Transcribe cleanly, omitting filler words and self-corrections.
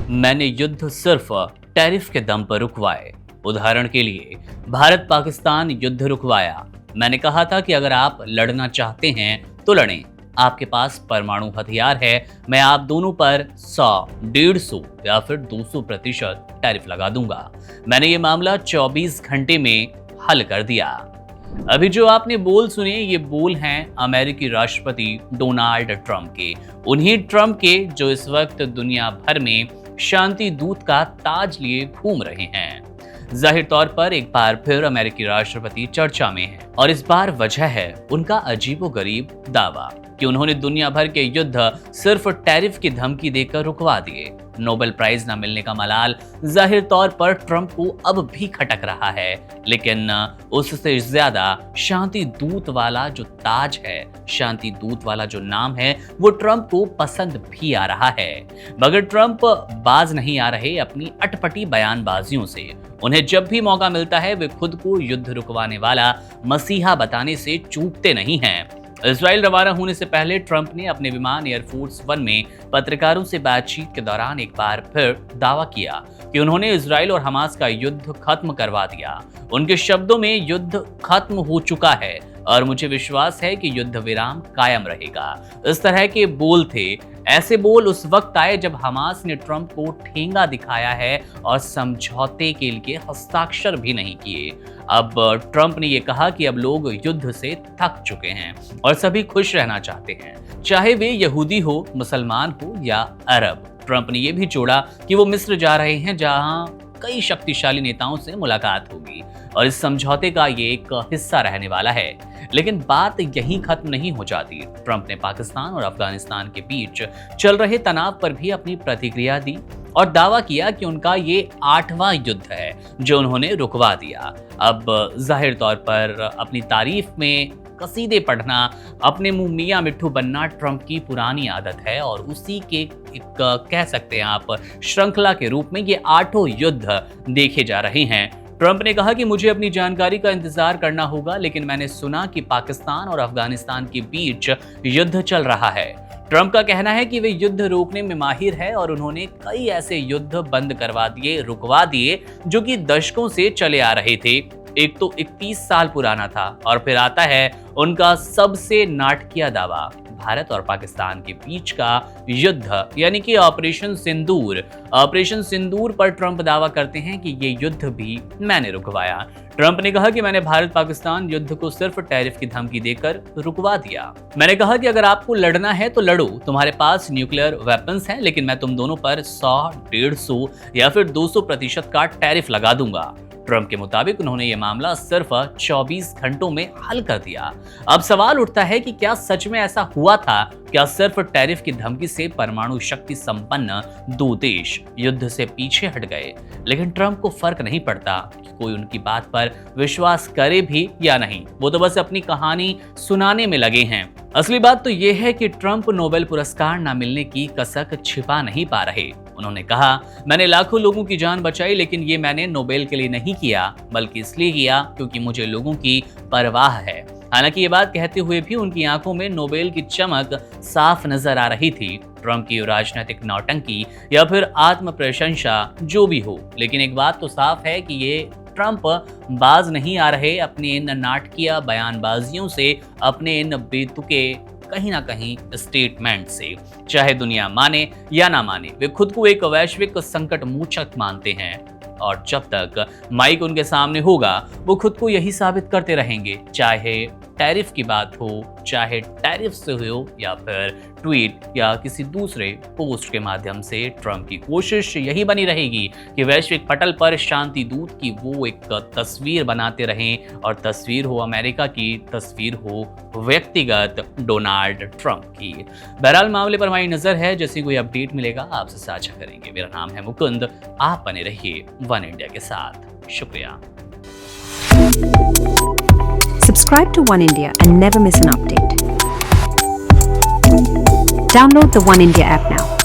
मैंने युद्ध सिर्फ टैरिफ के दम पर रुकवाए। उदाहरण के लिए भारत पाकिस्तान युद्ध रुकवाया। मैंने कहा था कि अगर आप लड़ना चाहते हैं तो लड़ें, आपके पास परमाणु हथियार है, मैं आप दोनों पर 100, 150 या फिर 200% टैरिफ लगा दूंगा। मैंने ये मामला 24 घंटे में हल कर दिया। अभी जो आपने बोल सुने, ये बोल हैं अमेरिकी राष्ट्रपति डोनाल्ड ट्रंप के। उन्हीं ट्रंप के जो इस वक्त दुनिया भर में शांति दूत का ताज लिए घूम रहे हैं। जाहिर तौर पर एक बार फिर अमेरिकी राष्ट्रपति चर्चा में हैं और इस बार वजह है उनका अजीबोगरीब दावा कि उन्होंने दुनिया भर के युद्ध सिर्फ टैरिफ की धमकी देकर रुकवा दिए। नोबेल प्राइज न मिलने का मलाल जाहिर तौर पर ट्रंप को अब भी खटक रहा है, लेकिन उससे ज्यादा शांति दूत वाला जो ताज है, शांति दूत वाला जो नाम है, वो ट्रंप को पसंद भी आ रहा है। मगर ट्रंप बाज नहीं आ रहे अपनी अटपटी बयानबाजियों से। उन्हें जब भी मौका मिलता है वे खुद को युद्ध रुकवाने वाला मसीहा बताने से चूकते नहीं हैं। इजराइल रवाना होने से पहले ट्रंप ने अपने विमान एयरफोर्स 1 में पत्रकारों से बातचीत के दौरान एक बार फिर दावा किया कि उन्होंने इजराइल और हमास का युद्ध खत्म करवा दिया। उनके शब्दों में युद्ध खत्म हो चुका है और मुझे विश्वास है कि युद्ध विराम कायम रहेगा। इस तरह के बोल थे। ऐसे बोल उस वक्त आए जब हमास ने ट्रंप को ठेंगा दिखाया है और समझौते के लिए हस्ताक्षर भी नहीं किए। अब ट्रंप ने यह कहा कि अब लोग युद्ध से थक चुके हैं और सभी खुश रहना चाहते हैं, चाहे वे यहूदी हो, मुसलमान हो या अरब। ट्रंप ने यह भी जोड़ा कि वो मिस्र जा रहे हैं जहां कई शक्तिशाली नेताओं से मुलाकात होगी और इस समझौते का ये एक हिस्सा रहने वाला है। लेकिन बात यहीं खत्म नहीं हो जाती। ट्रंप ने पाकिस्तान और अफगानिस्तान के बीच चल रहे तनाव पर भी अपनी प्रतिक्रिया दी और दावा किया कि उनका ये 8वां युद्ध है जो उन्होंने रुकवा दिया। अब जाहिर तौर पर अपनी तारीफ में कसीदे पढ़ना, अपने मुंह मियां मिट्ठू बनना ट्रंप की पुरानी आदत है और उसी के एक कह सकते हैं आप श्रृंखला के रूप में ये 8 युद्ध देखे जा रहे हैं। ट्रंप ने कहा कि मुझे अपनी जानकारी का इंतजार करना होगा, लेकिन मैंने सुना कि पाकिस्तान और अफगानिस्तान के बीच युद्ध चल रहा है। ट्रंप का कहना है कि वे युद्ध रोकने में माहिर है और उन्होंने कई ऐसे युद्ध बंद करवा दिए, रुकवा दिए जो कि दशकों से चले आ रहे थे। एक तो 31 साल पुराना था और फिर आता है उनका सबसे नाटकीय दावा, भारत और पाकिस्तान के बीच का युद्ध यानी कि ऑपरेशन सिंदूर। ऑपरेशन सिंदूर पर ट्रंप दावा करते हैं कि ये युद्ध भी मैंने रुकवाया। ट्रंप ने कहा कि मैंने भारत पाकिस्तान युद्ध को सिर्फ टैरिफ की धमकी देकर रुकवा दिया। मैंने कहा कि अगर आपको लड़ना है तो लड़ो, तुम्हारे पास न्यूक्लियर वेपन्स हैं, लेकिन मैं तुम दोनों पर 100, 150 या फिर 200% का टैरिफ लगा दूंगा। ट्रंप के मुताबिक उन्होंने ये मामला सिर्फ 24 घंटों में हल कर दिया। अब सवाल उठता है कि क्या सच में ऐसा हुआ था? क्या सिर्फ टैरिफ की धमकी से परमाणु शक्ति संपन्न 2 देश युद्ध से पीछे हट गए? लेकिन ट्रंप को फर्क नहीं पड़ता कि कोई उनकी बात पर विश्वास करे भी या नहीं, वो तो बस अपनी कहानी सुनाने में लगे हैं। असली बात तो ये है कि ट्रंप नोबेल पुरस्कार न मिलने की कसक छिपा नहीं पा रहे। उन्होंने कहा, मैंने लाखों लोगों की जान बचाई, लेकिन ये मैंने नोबेल के लिए नहीं किया, बल्कि इसलिए किया क्योंकि मुझे लोगों की परवाह है। हालांकि ये बात कहते हुए भी उनकी आंखों में नोबेल की चमक साफ नजर आ रही थी। ट्रंप की राजनीतिक नौटंकी या फिर आत्म प्रशंसा जो भी हो, लेकिन एक बात तो साफ है कि ये ट्रंप बाज नहीं आ रहे अपने इन नाटकीय बयानबाजियों से, अपने इन बेतुके कहीं ना कहीं स्टेटमेंट से। चाहे दुनिया माने या ना माने, वे खुद को एक वैश्विक संकट मोचक मानते हैं और जब तक माइक उनके सामने होगा वो खुद को यही साबित करते रहेंगे। चाहे टैरिफ की बात हो, चाहे टैरिफ से हो या फिर ट्वीट या किसी दूसरे पोस्ट के माध्यम से, ट्रंप की कोशिश यही बनी रहेगी कि वैश्विक पटल पर शांति दूत की वो एक तस्वीर बनाते रहें और तस्वीर हो अमेरिका की, तस्वीर हो व्यक्तिगत डोनाल्ड ट्रंप की। बहरहाल मामले पर हमारी नजर है, जैसे कोई अपडेट मिलेगा आपसे साझा करेंगे। मेरा नाम है मुकुंद, आप बने रहिए वन इंडिया के साथ। शुक्रिया। Subscribe to One India and never miss an update. Download the One India app now.